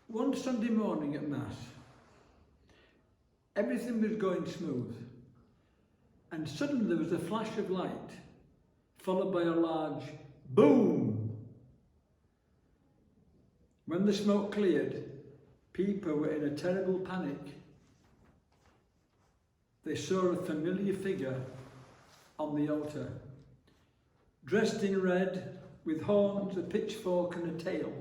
One Sunday morning at Mass, everything was going smooth, and suddenly there was a flash of light, followed by a large boom. When the smoke cleared, people were in a terrible panic. They saw a familiar figure on the altar, dressed in red, with horns, a pitchfork and a tail.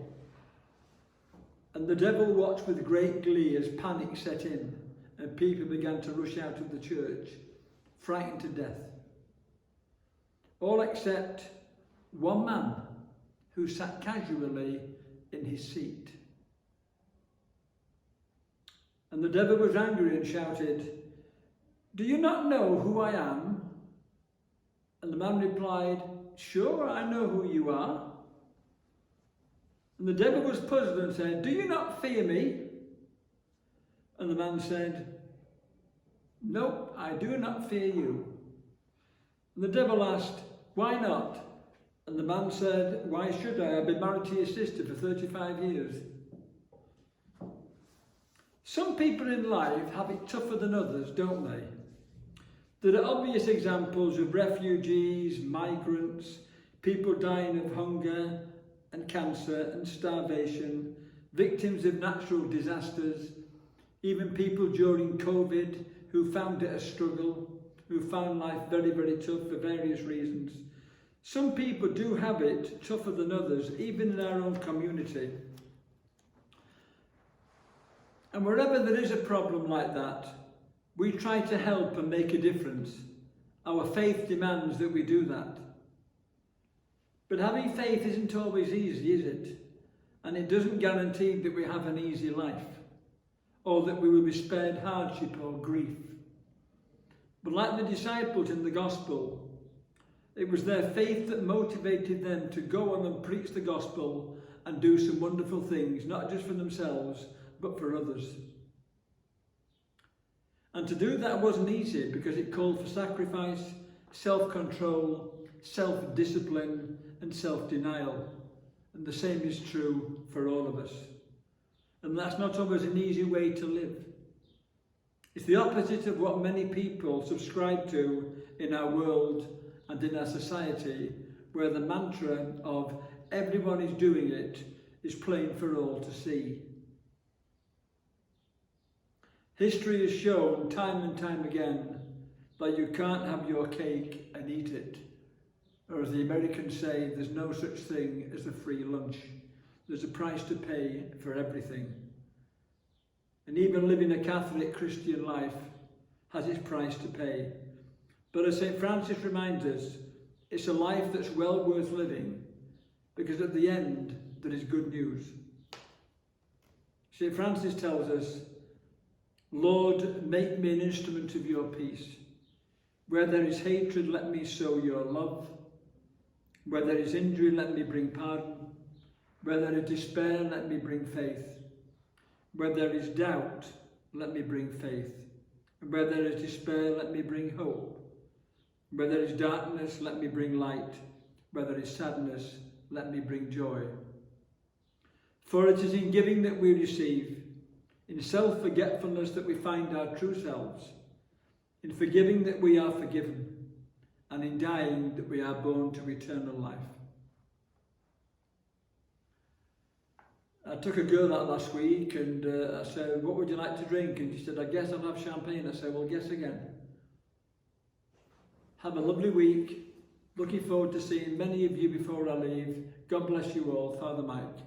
And the devil watched with great glee as panic set in and people began to rush out of the church, frightened to death. All except one man who sat casually in his seat. And the devil was angry and shouted, "Do you not know who I am?" And the man replied, "Sure, I know who you are." And the devil was puzzled and said, "Do you not fear me?" And the man said, "Nope, I do not fear you." And the devil asked, "Why not?" And the man said, "Why should I? I've been married to your sister for 35 years. Some people in life have it tougher than others, don't they? There are obvious examples of refugees, migrants, people dying of hunger and cancer and starvation, victims of natural disasters, even people during COVID who found it a struggle, who found life very, very tough for various reasons. Some people do have it tougher than others, even in our own community. And wherever there is a problem like that, we try to help and make a difference. Our faith demands that we do that. But having faith isn't always easy, is it? And it doesn't guarantee that we have an easy life, or that we will be spared hardship or grief. But like the disciples in the gospel, it was their faith that motivated them to go on and preach the gospel and do some wonderful things, not just for themselves, but for others. And to do that wasn't easy because it called for sacrifice, self-control, self-discipline and self-denial. And the same is true for all of us. And that's not always an easy way to live. It's the opposite of what many people subscribe to in our world and in our society, where the mantra of everyone is doing it is plain for all to see. History has shown time and time again that you can't have your cake and eat it. Or as the Americans say, there's no such thing as a free lunch. There's a price to pay for everything. And even living a Catholic Christian life has its price to pay. But as St. Francis reminds us, it's a life that's well worth living, because at the end there is good news. St. Francis tells us, "Lord, make me an instrument of your peace. Where there is hatred, let me sow your love. Where there is injury, let me bring pardon. Where there is despair, let me bring faith. Where there is doubt, let me bring faith. And where there is despair, let me bring hope. Where there is darkness, let me bring light. Where there is sadness, let me bring joy. For it is in giving that we receive, in self-forgetfulness that we find our true selves, in forgiving that we are forgiven, and in dying that we are born to eternal life." I took a girl out last week and I said, "What would you like to drink?" And she said, "I guess I'll have champagne." I said, "Well, guess again." Have a lovely week. Looking forward to seeing many of you before I leave. God bless you all. Father Mike.